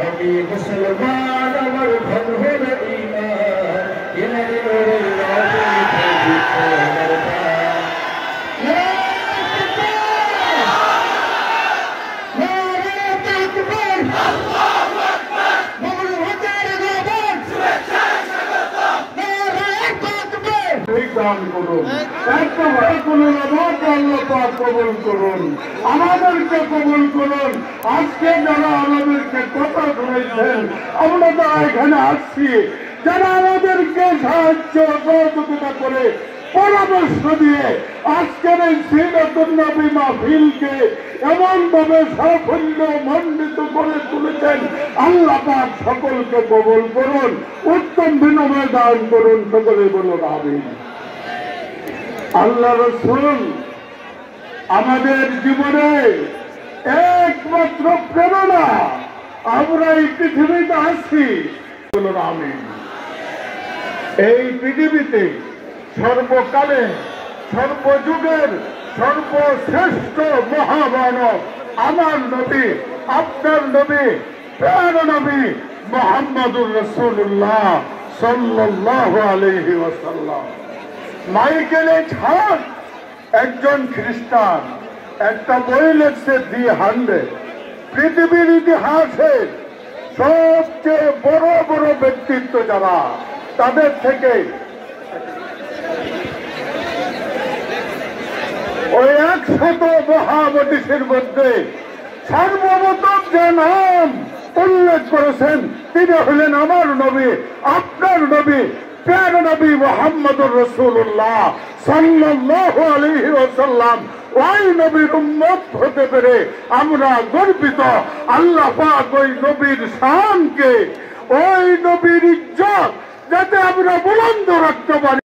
আমি মুসলমান আমার ধন হল ঈমান ইমানে নূরুল্লাহ কবুল করুন, আমাদেরকে কবুল করুন। আজকে যারা আমাদেরকে কথা শুনেছেন, আমরা তো এখানে আসছি, যারা আমাদেরকে সাহায্য সহযোগিতা করে পরামর্শ দিয়ে আজকের এই সিরাতুন নবী মাহফিলকে এমন ভাবে সাফল্য মণ্ডিত করে তুলেছেন, আল্লাহ পাক সকলকে কবুল করুন, উত্তম বিনিময় দান করুন। সকলে বলুন আমিন। আল্লাহ রাসূল আমাদের জীবনে একমাত্র প্রেরণা। আমরা এই পৃথিবীতে আছি, বলুন আমিন। এই পৃথিবীতে সর্বকালে সর্বযুগের সর্বশ্রেষ্ঠ মহামানব আমার নবী, আপনার নবী, প্রিয় নবী মুহাম্মদুর রাসূলুল্লাহ সাল্লাল্লাহু আলাইহি ওয়াসাল্লাম। মাইকেল এইচ হার্ট একজন খ্রিস্টান একটা বই লিখছে দি 100। পৃথিবীর ইতিহাসে সবচেয়ে বড় বড় ব্যক্তিত্ব যারা, তাদের থেকে ওই 100 মহামনীষীর মধ্যে সর্বপ্রথম যে নাম উল্লেখ করেছেন তিনি হলেন আমার নবী, আপনার নবী, প্রিয় নবী মুহাম্মদুর রাসূলুল্লাহ সাল্লাল্লাহু আলাইহি ওয়াসাল্লাম। ওই নবীর উম্মত হতে পেরে আমরা গর্বিত। আল্লাহ পাক ওই নবীর শানকে, ওই নবীর ইজ্জত যাতে আমরা বুলন্দ রাখতে পারি।